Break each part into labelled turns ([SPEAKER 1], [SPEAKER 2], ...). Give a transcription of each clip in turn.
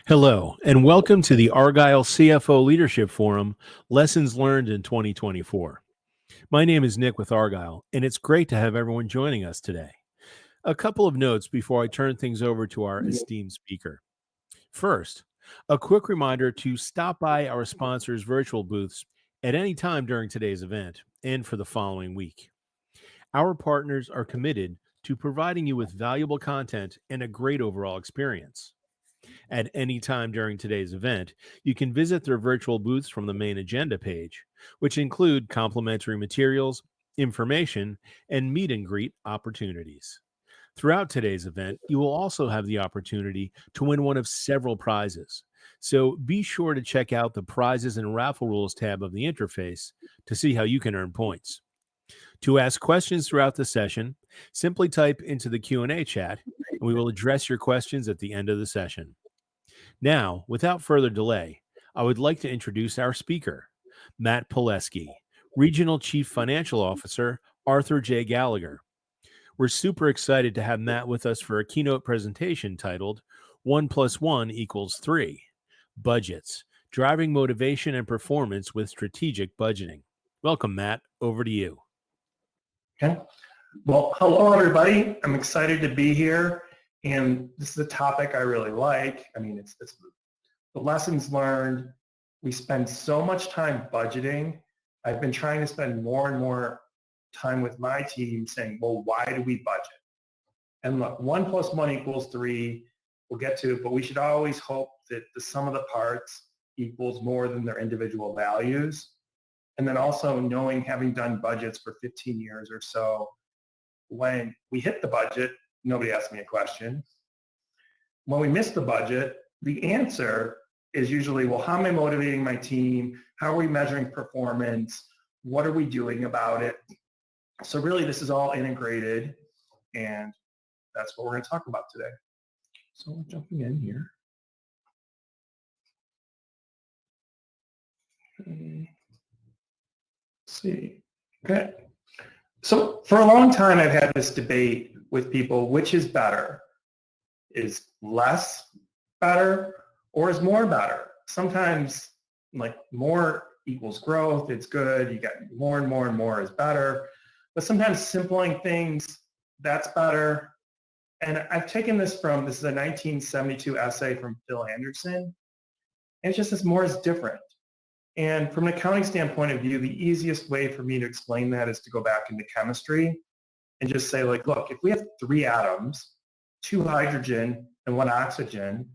[SPEAKER 1] Hello, and welcome to the Argyle CFO Leadership Forum, Lessons Learned in 2024. My name is Nick with Argyle, and it's great to have everyone joining us today. A couple of notes before I turn things over to our esteemed speaker. First, a quick reminder to stop by our sponsors' virtual booths at any time during today's event and for the following week. Our partners are committed to providing you with valuable content and a great overall experience. At any time during today's event, you can visit their virtual booths from the main agenda page, which include complimentary materials, information, and meet and greet opportunities. Throughout today's event, you will also have the opportunity to win one of several prizes. So be sure to check out the prizes and raffle rules tab of the interface to see how you can earn points. To ask questions throughout the session, simply type into the Q&A chat, and we will address your questions at the end of the session. Now, without further delay, I would like to introduce our speaker, Matt Pileski, Regional Chief Financial Officer, Arthur J. Gallagher. We're super excited to have Matt with us for a keynote presentation titled 1 + 1 = 3, Budgets, Driving Motivation and Performance with Strategic Budgeting. Welcome, Matt. Over to you.
[SPEAKER 2] Okay. Well, hello, everybody. I'm excited to be here. And this is a topic I really like. I mean, it's the lessons learned. We spend so much time budgeting. I've been trying to spend more and more time with my team saying, well, why do we budget? And look, 1 + 1 = 3, we'll get to, but we should always hope that the sum of the parts equals more than their individual values. And then also knowing, having done budgets for 15 years or so, when we hit the budget, nobody asked me a question. When we miss the budget, the answer is usually, well, how am I motivating my team? How are we measuring performance? What are we doing about it? So really, this is all integrated, and that's what we're going to talk about today. So we're jumping in here. Let's see. Okay. So for a long time, I've had this debate with people, which is better? Is less better or is more better? Sometimes like more equals growth, it's good. You get more and more and more is better. But sometimes simplifying things, that's better. And I've taken this is a 1972 essay from Phil Anderson. And it's just as more is different. And from an accounting standpoint of view, the easiest way for me to explain that is to go back into chemistry and just say, like, look, if we have 3 atoms, 2 hydrogen and 1 oxygen,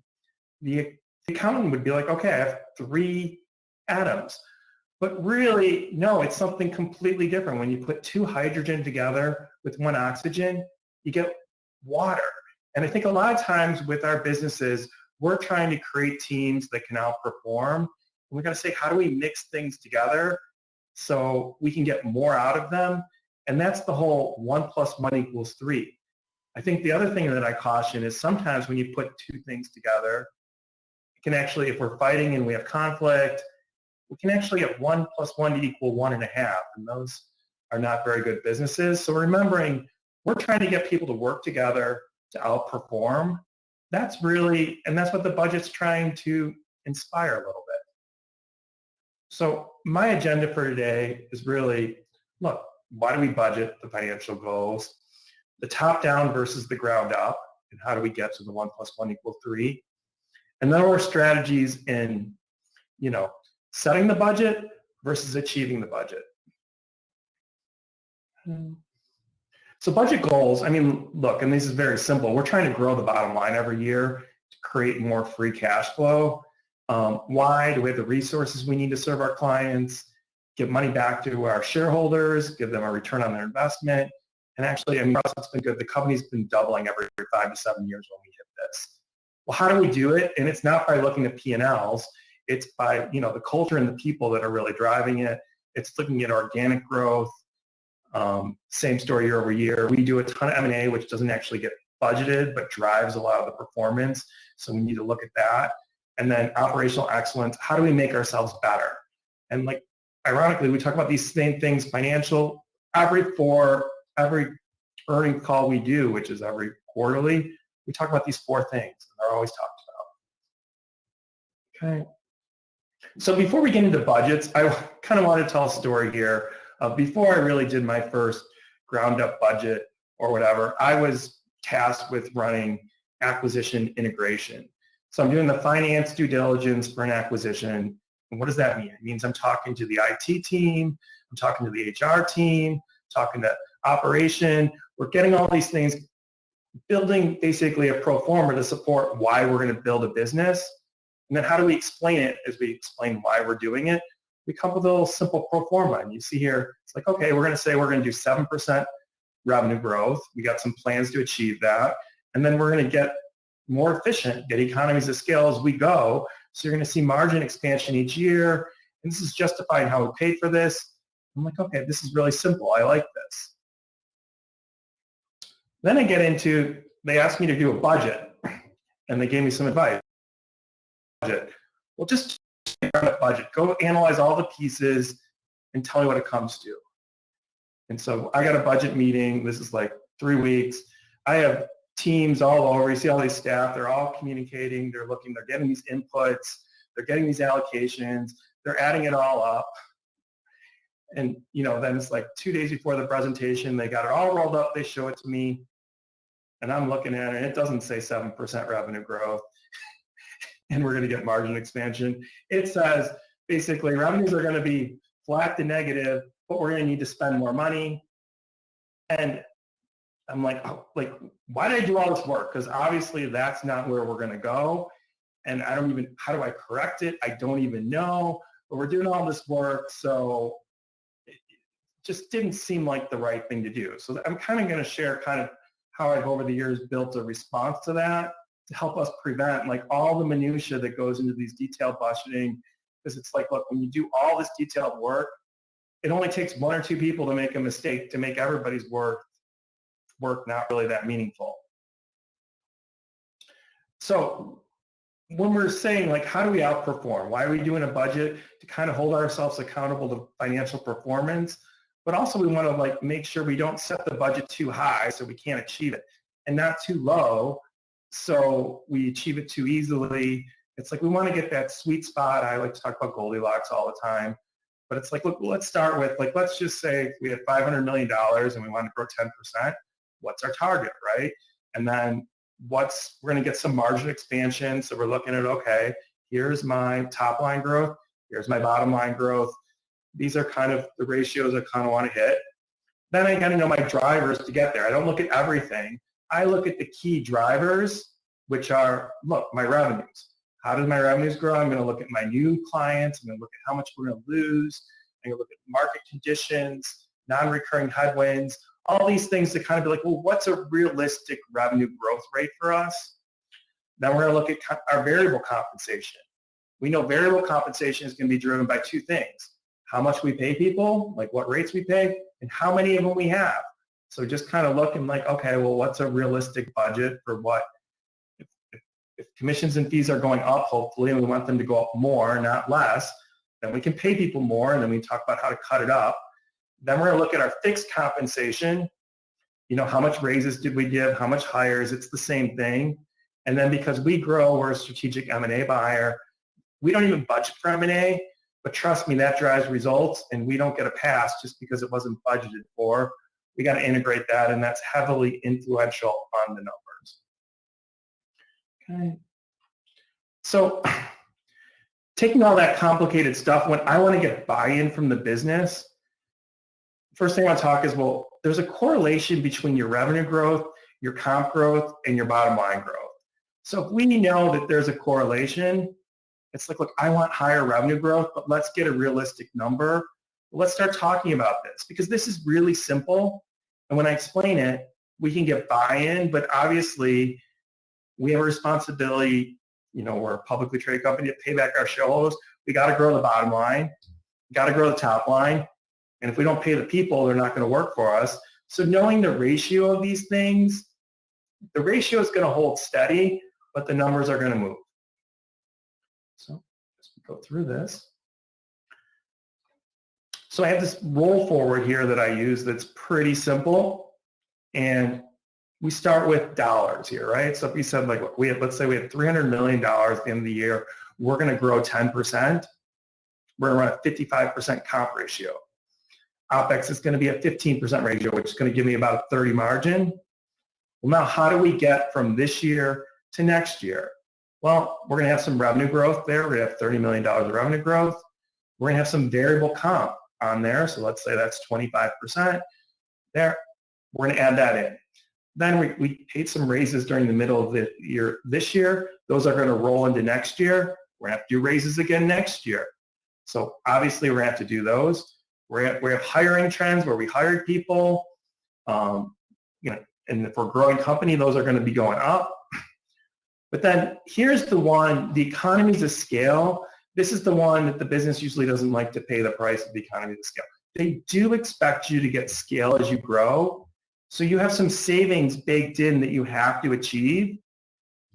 [SPEAKER 2] the accountant would be like, okay, I have 3 atoms. But really, no, it's something completely different. When you put 2 hydrogen together with 1 oxygen, you get water. And I think a lot of times with our businesses, we're trying to create teams that can outperform. We're going to say, how do we mix things together so we can get more out of them? And that's the whole 1 + 1 = 3. I think the other thing that I caution is sometimes when you put 2 things together, it can actually, if we're fighting and we have conflict, we can actually get 1 + 1 = 1.5. And those are not very good businesses. So remembering, we're trying to get people to work together to outperform. That's really, and that's what the budget's trying to inspire a little bit. So my agenda for today is really, look, why do we budget the financial goals? The top down versus the ground up, and how do we get to the 1 + 1 = 3? And then our strategies in, setting the budget versus achieving the budget. So budget goals, I mean, look, and this is very simple. We're trying to grow the bottom line every year to create more free cash flow. Why? Do we have the resources we need to serve our clients, give money back to our shareholders, give them a return on their investment? And actually, I mean, for us, it's been good. The company's been doubling every 5 to 7 years when we hit this. Well, how do we do it? And it's not by looking at P&Ls. It's by, the culture and the people that are really driving it. It's looking at organic growth, same story year over year. We do a ton of M&A, which doesn't actually get budgeted, but drives a lot of the performance. So we need to look at that. And then operational excellence. How do we make ourselves better? And like, ironically, we talk about these same things, financial, every earnings call we do, which is every quarterly, we talk about these 4 things. And they're always talked Okay. So before we get into budgets, I kind of want to tell a story here. Before I really did my first ground up budget or whatever, I was tasked with running acquisition integration. So I'm doing the finance due diligence for an acquisition. And what does that mean? It means I'm talking to the IT team, I'm talking to the HR team, talking to operation. We're getting all these things, building basically a pro forma to support why we're going to build a business. And then how do we explain it as we explain why we're doing it? We come up with a little simple pro forma. And you see here, it's like, okay, we're going to say we're going to do 7% revenue growth. We got some plans to achieve that. And then we're going to get more efficient, get economies of scale as we go. So you're going to see margin expansion each year. And this is justifying how we paid for this. I'm like, okay, this is really simple. I like this. Then I get into, they asked me to do a budget, and they gave me some advice. Well, just a budget. Go analyze all the pieces and tell me what it comes to. And so I got a budget meeting. This is like 3 weeks. I have teams all over. You see all these staff. They're all communicating. They're looking. They're getting these inputs. They're getting these allocations. They're adding it all up. And then it's like 2 days before the presentation. They got it all rolled up. They show it to me. And I'm looking at it, and it doesn't say 7% revenue growth. And we're going to get margin expansion. It says basically revenues are going to be flat to negative, but we're going to need to spend more money. And I'm like, why did I do all this work? Because obviously that's not where we're going to go. And how do I correct it? I don't even know, but we're doing all this work. So it just didn't seem like the right thing to do. So I'm kind of going to share kind of how I've over the years built a response to that, to help us prevent like all the minutia that goes into these detailed budgeting. Because it's like, look, when you do all this detailed work, it only takes 1 or 2 people to make a mistake to make everybody's work not really that meaningful. So when we're saying like, how do we outperform? Why are we doing a budget? To kind of hold ourselves accountable to financial performance, but also we want to like make sure we don't set the budget too high so we can't achieve it, and not too low so we achieve it too easily. It's like we want to get that sweet spot. I like to talk about Goldilocks all the time, but it's like, look, let's start with like, let's just say we had $500 million and we want to grow 10%. What's our target, right? And then we're going to get some margin expansion. So we're looking at, okay, here's my top line growth. Here's my bottom line growth. These are kind of the ratios I kind of want to hit. Then I got to know my drivers to get there. I don't look at everything. I look at the key drivers, which are, look, my revenues. How does my revenues grow? I'm going to look at my new clients. I'm going to look at how much we're going to lose. I'm going to look at market conditions, non-recurring headwinds, all these things to kind of be like, well, what's a realistic revenue growth rate for us? Then we're going to look at our variable compensation. We know variable compensation is going to be driven by 2 things. How much we pay people, like what rates we pay, and how many of them we have. So just kind of looking like, okay, well, what's a realistic budget for what? If commissions and fees are going up, hopefully, and we want them to go up more, not less, then we can pay people more, and then we talk about how to cut it up. Then we're going to look at our fixed compensation. How much raises did we give? How much hires? It's the same thing. And then because we grow, we're a strategic M&A buyer. We don't even budget for M&A, but trust me, that drives results, and we don't get a pass just because it wasn't budgeted for. We got to integrate that, and that's heavily influential on the numbers. Okay. So taking all that complicated stuff, when I want to get buy-in from the business, first thing I want to talk is, well, there's a correlation between your revenue growth, your comp growth, and your bottom line growth. So if we know that there's a correlation, it's like, look, I want higher revenue growth, but let's get a realistic number. Let's start talking about this, because this is really simple. And when I explain it, we can get buy-in, but obviously we have a responsibility, we're a publicly traded company, to pay back our shareholders. We got to grow the bottom line, got to grow the top line. And if we don't pay the people, they're not going to work for us. So knowing the ratio of these things, the ratio is going to hold steady, but the numbers are going to move. So let's go through this. So I have this roll forward here that I use that's pretty simple. And we start with dollars here, right? So if we said, like, let's say we had $300 million at the end of the year, we're going to grow 10%. We're going to run a 55% comp ratio. OpEx is going to be a 15% ratio, which is going to give me about a 30 margin. Well, now how do we get from this year to next year? Well, we're going to have some revenue growth there. We're going to have $30 million of revenue growth. We're going to have some variable comp on there. So let's say that's 25% there. We're going to add that in. Then we paid some raises during the middle of the year this year. Those are going to roll into next year. We're going to have to do raises again next year. So obviously we're going to have to do those. We have hiring trends where we hired people. And if we're a growing company, those are going to be going up. But then here's the one, the economies of scale. This is the one that the business usually doesn't like to pay the price of the economies of scale. They do expect you to get scale as you grow. So you have some savings baked in that you have to achieve.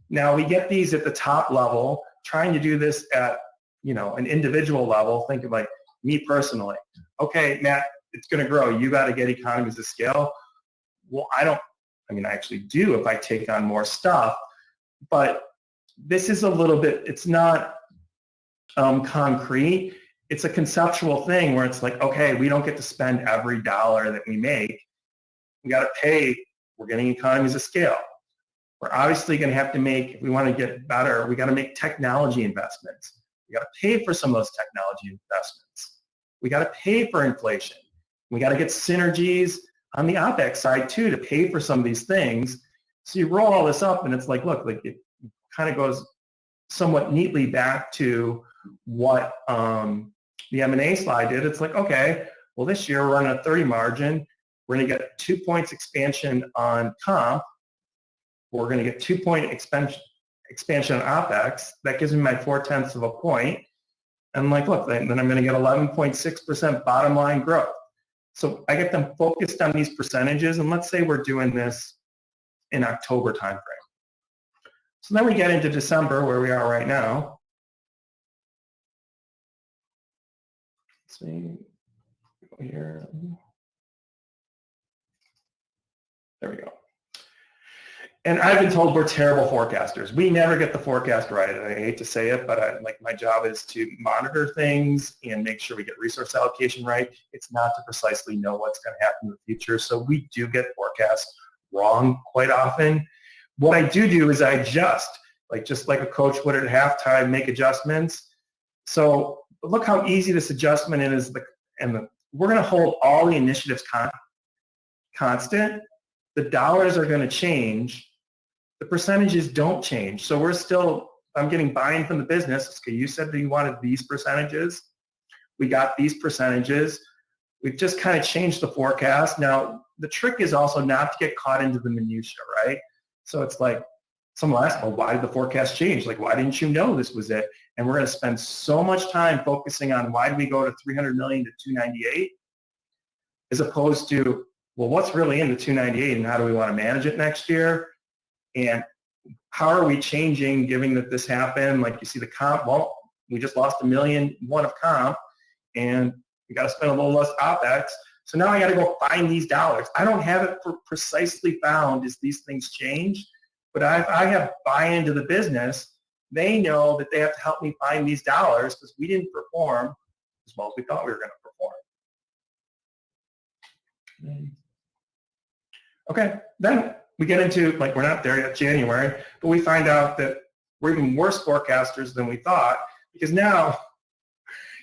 [SPEAKER 2] Now we get these at the top level, trying to do this at an individual level. Think of like me personally. Okay, Matt, it's going to grow. You got to get economies of scale. Well, I actually do if I take on more stuff, but this is a little bit, it's not concrete. It's a conceptual thing where it's like, okay, we don't get to spend every dollar that we make. We got to pay. We're getting economies of scale. We're obviously going to have to make, if we want to get better, we got to make technology investments. We got to pay for some of those technology investments. We got to pay for inflation. We got to get synergies on the OpEx side too to pay for some of these things. So you roll all this up and it's like, look, like it kind of goes somewhat neatly back to what the M&A slide did. It's like, okay, well this year we're running a 30 margin. We're going to get 2 points expansion on comp. We're going to get 2 point expansion on OpEx. That gives me my 0.4 of a point. And like, look, then I'm going to get 11.6% bottom line growth. So I get them focused on these percentages. And let's say we're doing this in October timeframe. So then we get into December where we are right now. Let's see here. There we go. And I've been told we're terrible forecasters. We never get the forecast right. And I hate to say it, but my job is to monitor things and make sure we get resource allocation right. It's not to precisely know what's going to happen in the future. So we do get forecasts wrong quite often. What I do is I adjust, just like a coach would at halftime, make adjustments. So look how easy this adjustment is. We're going to hold all the initiatives constant. The dollars are going to change. The percentages don't change. So we're still, I'm getting buy-in from the business. Okay, you said that you wanted these percentages. We got these percentages. We've just kind of changed the forecast. Now, the trick is also not to get caught into the minutia, right? So it's like, someone will ask, well, why did the forecast change? Like, why didn't you know this was it? And we're going to spend so much time focusing on why did we go to 300 million to 298, as opposed to, well, what's really in the 298 and how do we want to manage it next year? And how are we changing given that this happened? Like you see the comp, well, we just lost $1.1 million of comp and we got to spend a little less OpEx. So now I got to go find these dollars. I don't have it precisely found as these things change, but I have buy-in to the business. They know that they have to help me find these dollars because we didn't perform as well as we thought we were going to perform. Okay, then we get into, we're not there yet, January, but we find out that we're even worse forecasters than we thought because now,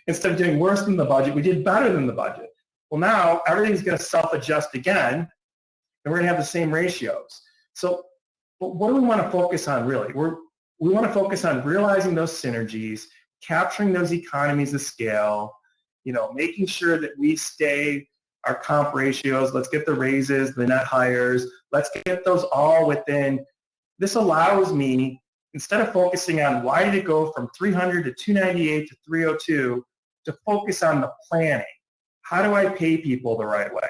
[SPEAKER 2] instead of doing worse than the budget, we did better than the budget. Well, now everything's going to self-adjust again, and we're going to have the same ratios. So, but what do we want to focus on really? We want to focus on realizing those synergies, capturing those economies of scale, making sure that we stay our comp ratios, let's get the raises, the net hires, let's get those all within. This allows me, instead of focusing on why did it go from 300 to 298 to 302, to focus on the planning. How do I pay people the right way?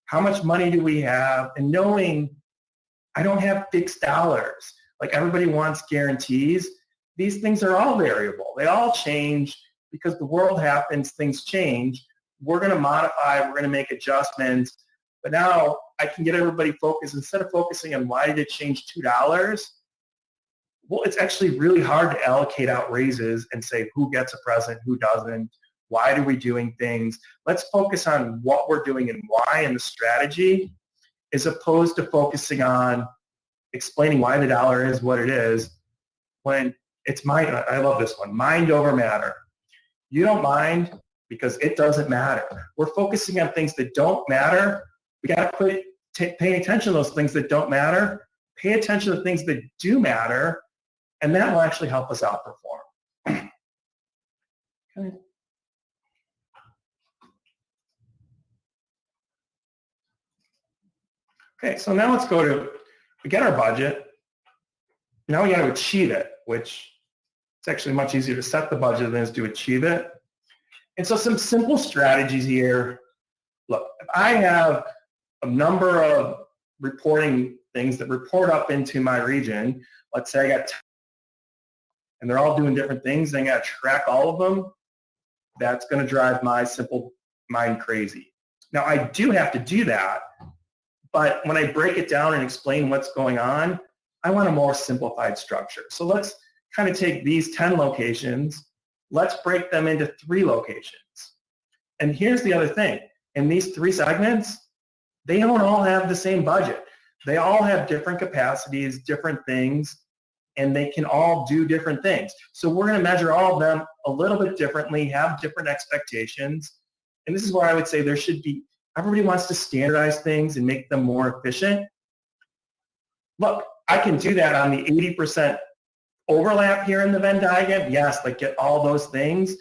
[SPEAKER 2] How much money do we have? And knowing I don't have fixed dollars. Like everybody wants guarantees. These things are all variable. They all change because the world happens, things change. We're going to modify, we're going to make adjustments, but now I can get everybody focused. Instead of focusing on why did it change $2, well, it's actually really hard to allocate out raises and say who gets a present, who doesn't, why are we doing things. Let's focus on what we're doing and why and the strategy, as opposed to focusing on explaining why the dollar is what it is when it's mind. I love this one, mind over matter. You don't mind because it doesn't matter. We're focusing on things that don't matter. We got to quit paying attention to those things that don't matter. Pay attention to things that do matter, and that will actually help us outperform. Okay. Okay, so now let's go to, we get our budget. Now we got to achieve it, which it's actually much easier to set the budget than it is to achieve it. And so some simple strategies here. Look, if I have a number of reporting things that report up into my region, let's say I got 10, and they're all doing different things, and I got to track all of them, that's going to drive my simple mind crazy. Now, I do have to do that, but when I break it down and explain what's going on, I want a more simplified structure. So let's kind of take these 10 locations, let's break them into 3 locations. And here's the other thing. In these 3 segments, they don't all have the same budget. They all have different capacities, different things, and they can all do different things. So we're going to measure all of them a little bit differently, have different expectations. And this is where I would say there should be, everybody wants to standardize things and make them more efficient. Look, I can do that on the 80% overlap here in the Venn diagram. Yes, like get all those things.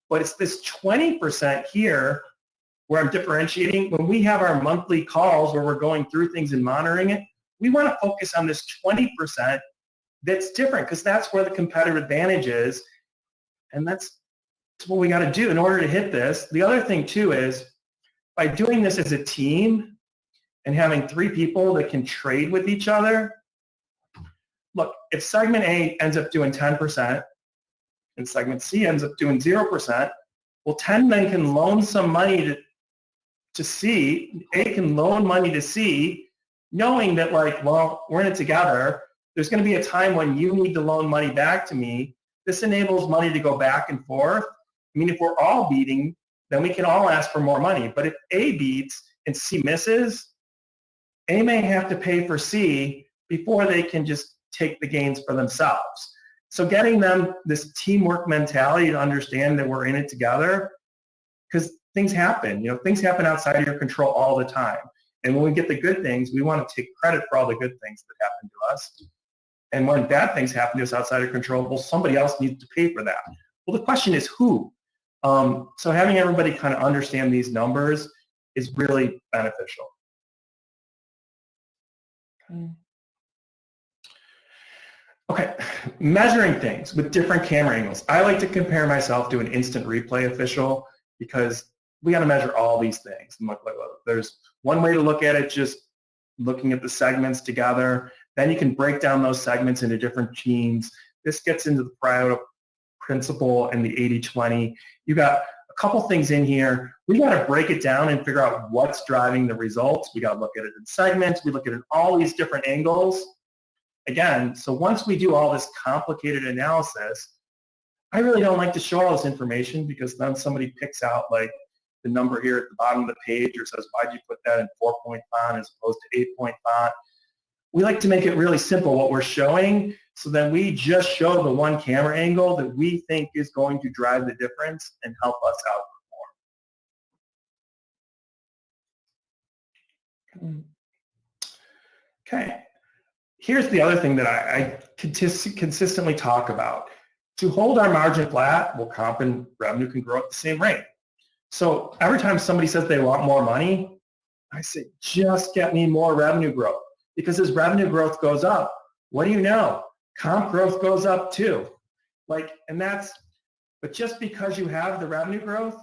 [SPEAKER 2] But it's this 20% here where I'm differentiating. When we have our monthly calls where we're going through things and monitoring it, we want to focus on this 20% that's different, because that's where the competitive advantage is. And that's what we got to do in order to hit this. The other thing too is by doing this as a team and having 3 people that can trade with each other. Look, if segment A ends up doing 10% and segment C ends up doing 0%, well, 10 then can loan some money to C. A can loan money to C, knowing that, like, well, we're in it together. There's going to be a time when you need to loan money back to me. This enables money to go back and forth. I mean, if we're all beating, then we can all ask for more money. But if A beats and C misses, A may have to pay for C before they can just take the gains for themselves. So getting them this teamwork mentality to understand that we're in it together, because things happen. You know, things happen outside of your control all the time. And when we get the good things, we want to take credit for all the good things that happen to us. And when bad things happen to us outside of control, well, somebody else needs to pay for that. Well, the question is who? So having everybody kind of understand these numbers is really beneficial. Okay, measuring things with different camera angles. I like to compare myself to an instant replay official because we got to measure all these things. There's one way to look at it, just looking at the segments together. Then you can break down those segments into different teams. This gets into the Pareto principle and the 80-20. You got a couple things in here. We got to break it down and figure out what's driving the results. We got to look at it in segments. We look at it in all these different angles. Again, so once we do all this complicated analysis, I really don't like to show all this information because then somebody picks out like the number here at the bottom of the page or says, why'd you put that in 4-point font as opposed to 8-point font? We like to make it really simple what we're showing, so then we just show the one camera angle that we think is going to drive the difference and help us outperform. Okay. Here's the other thing that I consistently talk about. To hold our margin flat, well, comp and revenue can grow at the same rate. So every time somebody says they want more money, I say, just get me more revenue growth. Because as revenue growth goes up, what do you know? Comp growth goes up too. But just because you have the revenue growth,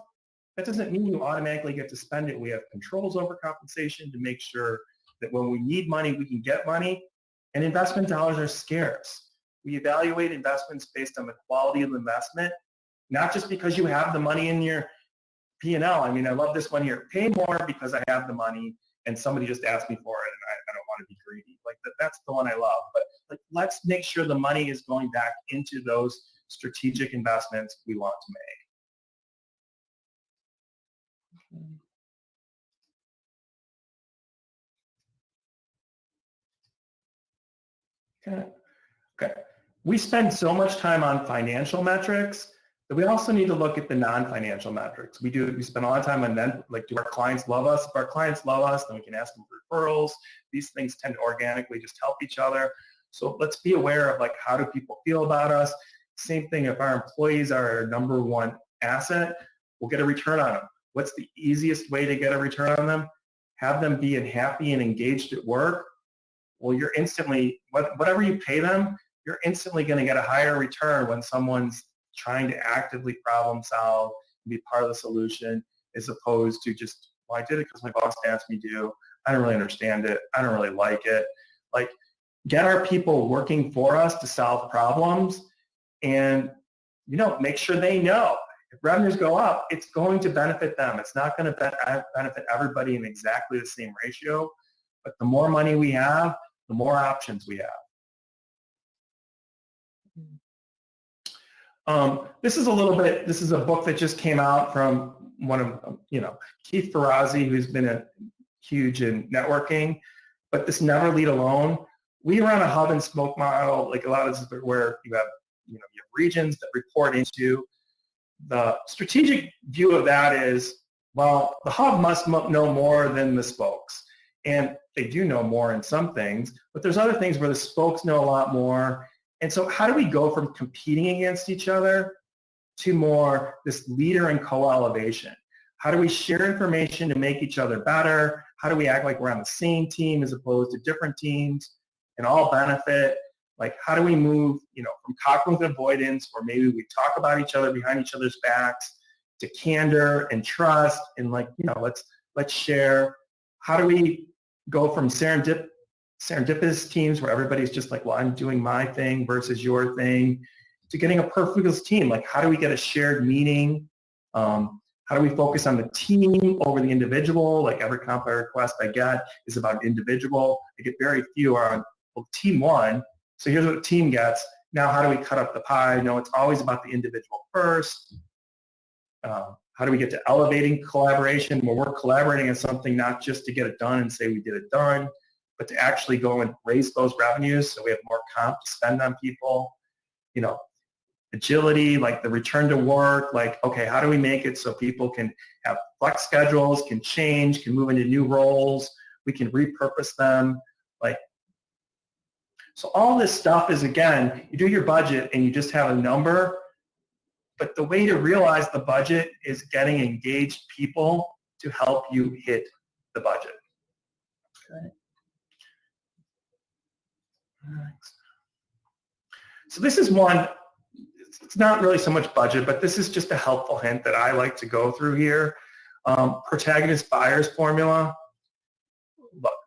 [SPEAKER 2] that doesn't mean you automatically get to spend it. We have controls over compensation to make sure that when we need money, we can get money. And investment dollars are scarce. We evaluate investments based on the quality of the investment, not just because you have the money in your P&L. I mean, I love this one here. Pay more because I have the money and somebody just asked me for it and I don't want to be greedy. Like that's the one I love. But like let's make sure the money is going back into those strategic investments we want to make. Okay. Okay. We spend so much time on financial metrics that we also need to look at the non-financial metrics. We spend a lot of time on them, like, do our clients love us? If our clients love us, then we can ask them for referrals. These things tend to organically just help each other. So let's be aware of, like, how do people feel about us? Same thing, if our employees are our number one asset, we'll get a return on them. What's the easiest way to get a return on them? Have them be happy and engaged at work. Well, you're instantly, whatever you pay them, you're instantly going to get a higher return when someone's trying to actively problem solve and be part of the solution, as opposed to just, well, I did it because my boss asked me to. I don't really understand it. I don't really like it. Like, get our people working for us to solve problems, and, you know, make sure they know if revenues go up, it's going to benefit them. It's not going to benefit everybody in exactly the same ratio, but the more money we have, the more options we have. This is a book that just came out from one of, Keith Ferrazzi, who's been huge in networking, but this Never Lead Alone. We run a hub and spoke model, like a lot of this, where you have regions that report into. The strategic view of that is, well, the hub must know more than the spokes. And they do know more in some things, but there's other things where the spokes know a lot more. And so how do we go from competing against each other to more this leader and co-elevation? How do we share information to make each other better? How do we act like we're on the same team as opposed to different teams and all benefit? Like, how do we move, from cognitive avoidance, where maybe we talk about each other behind each other's backs, to candor and trust, and let's share. How do we go from serendipitous teams where everybody's just like, well, I'm doing my thing versus your thing, to getting a perfect team? Like, how do we get a shared meaning? How do we focus on the team over the individual? Like, every comp request I get is about individual. I get very few on, well, team won, so here's what the team gets. Now, how do we cut up the pie? No, it's always about the individual first. How do we get to elevating collaboration, where we're collaborating on something not just to get it done and say we did it done, but to actually go and raise those revenues so we have more comp to spend on people? Agility, like the return to work, like, okay, how do we make it so people can have flex schedules, can change, can move into new roles, we can repurpose them, like. So all this stuff is, again, you do your budget and you just have a number, but the way to realize the budget is getting engaged people to help you hit the budget. Okay. Next. So this is one, it's not really so much budget, but this is just a helpful hint that I like to go through here. Protagonist buyers formula.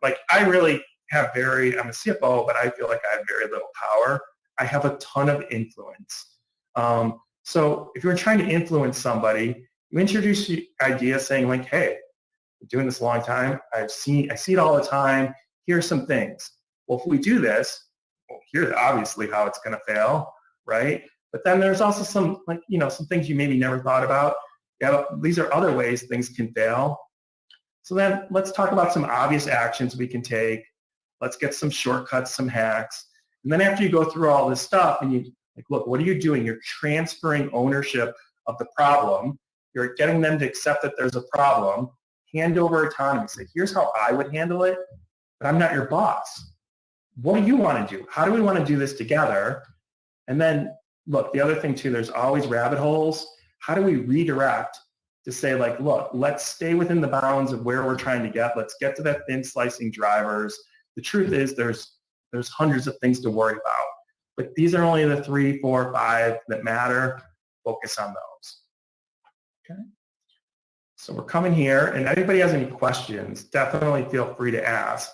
[SPEAKER 2] Like, I really have I'm a CFO, but I feel like I have very little power. I have a ton of influence. So if you're trying to influence somebody, you introduce the idea saying, like, hey, I'm doing this a long time. I see it all the time. Here's some things. Well, if we do this, well, here's obviously how it's going to fail, right? But then there's also some, some things you maybe never thought about. Yeah, these are other ways things can fail. So then let's talk about some obvious actions we can take. Let's get some shortcuts, some hacks. And then after you go through all this stuff and you, like, look, what are you doing? You're transferring ownership of the problem. You're getting them to accept that there's a problem. Hand over autonomy. Say, here's how I would handle it, but I'm not your boss. What do you want to do? How do we want to do this together? And then, look, the other thing too, there's always rabbit holes. How do we redirect to say, like, look, let's stay within the bounds of where we're trying to get. Let's get to that thin slicing drivers. The truth is there's hundreds of things to worry about, but these are only the 3, 4, 5 that matter. Focus on those. Okay. So we're coming here, and anybody has any questions, definitely feel free to ask.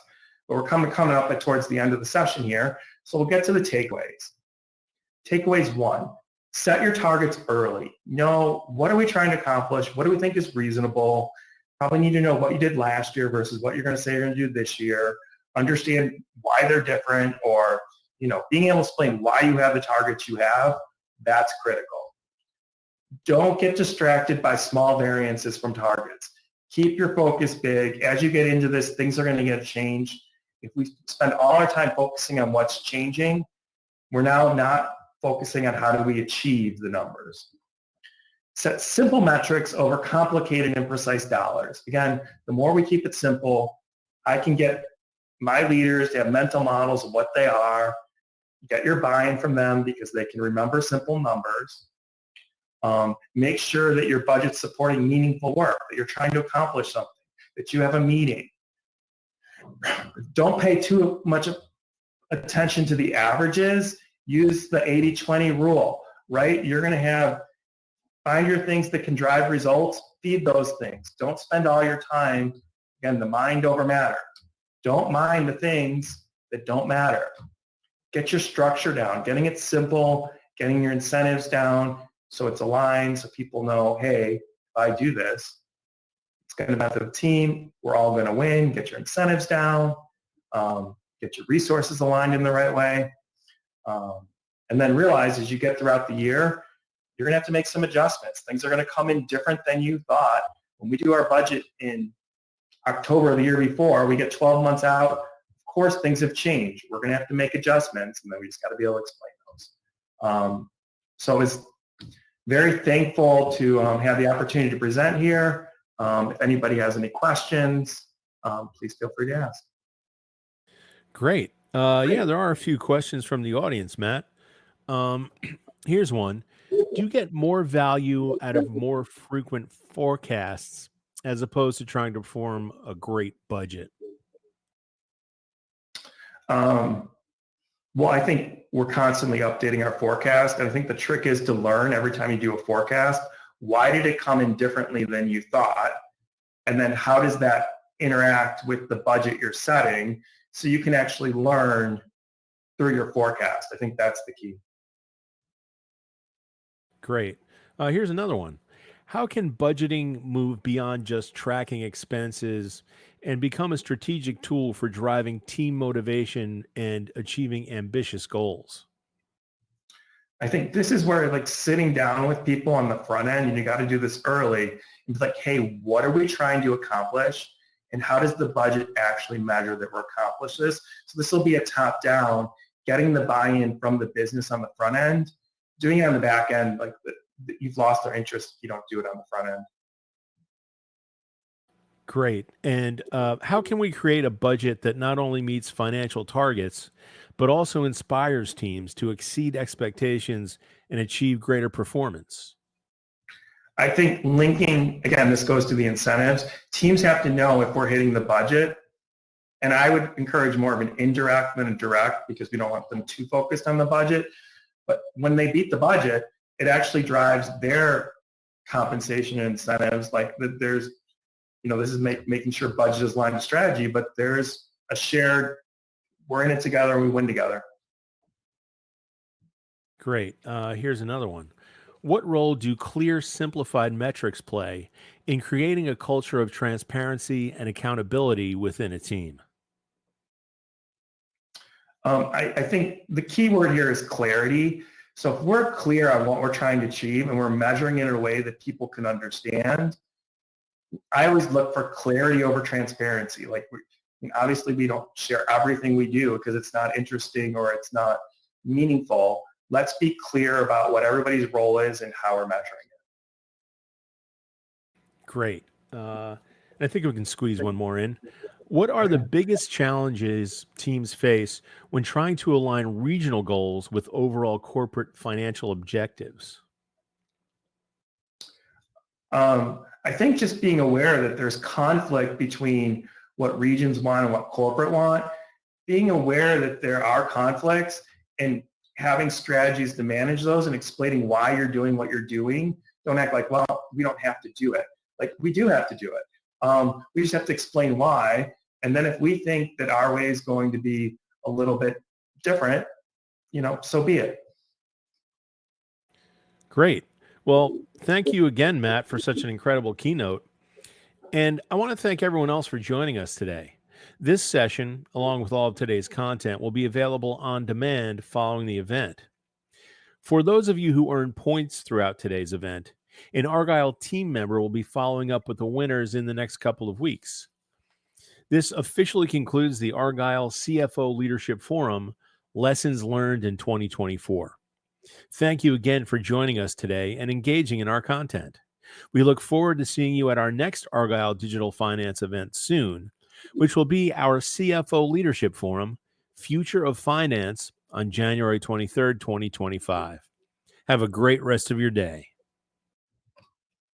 [SPEAKER 2] But we're coming up towards the end of the session here, so we'll get to the takeaways. Takeaways 1, set your targets early. Know, what are we trying to accomplish? What do we think is reasonable? Probably need to know what you did last year versus what you're going to say you're going to do this year. Understand why they're different, or being able to explain why you have the targets you have, that's critical. Don't get distracted by small variances from targets. Keep your focus big. As you get into this, things are going to get changed. If we spend all our time focusing on what's changing, we're now not focusing on how do we achieve the numbers. Set simple metrics over complicated and precise dollars. Again, the more we keep it simple, I can get my leaders to have mental models of what they are, get your buy-in from them because they can remember simple numbers. Make sure that your budget's supporting meaningful work, that you're trying to accomplish something, that you have a meeting. Don't pay too much attention to the averages. Use the 80-20 rule, right? You're going to find your things that can drive results, feed those things. Don't spend all your time, again, the mind over matter. Don't mind the things that don't matter. Get your structure down, getting it simple, getting your incentives down so it's aligned, so people know, hey, if I do this, it's going to benefit the team. We're all going to win. Get your incentives down. Get your resources aligned in the right way. And then realize as you get throughout the year, you're going to have to make some adjustments. Things are going to come in different than you thought. When we do our budget in October of the year before, we get 12 months out. Of course, things have changed. We're going to have to make adjustments, and then we just got to be able to explain those. So it's very thankful to have the opportunity to present here. If anybody has any questions, please feel free to ask.
[SPEAKER 1] Great. Yeah, there are a few questions from the audience, Matt. Here's one. Do you get more value out of more frequent forecasts as opposed to trying to form a great budget?
[SPEAKER 2] Well, I think we're constantly updating our forecast. And I think the trick is to learn every time you do a forecast, why did it come in differently than you thought? And then how does that interact with the budget you're setting so you can actually learn through your forecast? I think that's the key.
[SPEAKER 1] Great. Here's another one. How can budgeting move beyond just tracking expenses and become a strategic tool for driving team motivation and achieving ambitious goals?
[SPEAKER 2] I think this is where like sitting down with people on the front end, and you got to do this early, and be like, hey, what are we trying to accomplish? And how does the budget actually measure that we're accomplish this? So this will be a top-down, getting the buy-in from the business on the front end, doing it on the back end, like you've lost their interest if you don't do it on the front end.
[SPEAKER 1] Great. And how can we create a budget that not only meets financial targets, but also inspires teams to exceed expectations and achieve greater performance?
[SPEAKER 2] I think linking, again, this goes to the incentives. Teams have to know if we're hitting the budget. And I would encourage more of an indirect than a direct because we don't want them too focused on the budget. But when they beat the budget, it actually drives their compensation and incentives. Like there's, this is making sure budget is aligned to strategy, but there's a shared, we're in it together, we win together.
[SPEAKER 1] Great. Here's another one. What role do clear, simplified metrics play in creating a culture of transparency and accountability within a team?
[SPEAKER 2] I think the key word here is clarity. So if we're clear on what we're trying to achieve and we're measuring it in a way that people can understand, I always look for clarity over transparency. Like, obviously we don't share everything we do because it's not interesting or it's not meaningful. Let's be clear about what everybody's role is and how we're measuring it.
[SPEAKER 1] Great. I think we can squeeze one more in. What are the biggest challenges teams face when trying to align regional goals with overall corporate financial objectives?
[SPEAKER 2] I think just being aware that there's conflict between what regions want and what corporate want, being aware that there are conflicts and having strategies to manage those and explaining why you're doing what you're doing. Don't act like, well, we don't have to do it. Like, we do have to do it. We just have to explain why. And then if we think that our way is going to be a little bit different, so be it.
[SPEAKER 1] Great. Well, thank you again, Matt, for such an incredible keynote. And I want to thank everyone else for joining us today. This session, along with all of today's content, will be available on demand following the event. For those of you who earn points throughout today's event, an Argyle team member will be following up with the winners in the next couple of weeks. This officially concludes the Argyle CFO Leadership Forum, Lessons Learned in 2024. Thank you again for joining us today and engaging in our content. We look forward to seeing you at our next Argyle Digital Finance event soon, which will be our CFO Leadership Forum, Future of Finance, on January 23rd, 2025. Have a great rest of your day.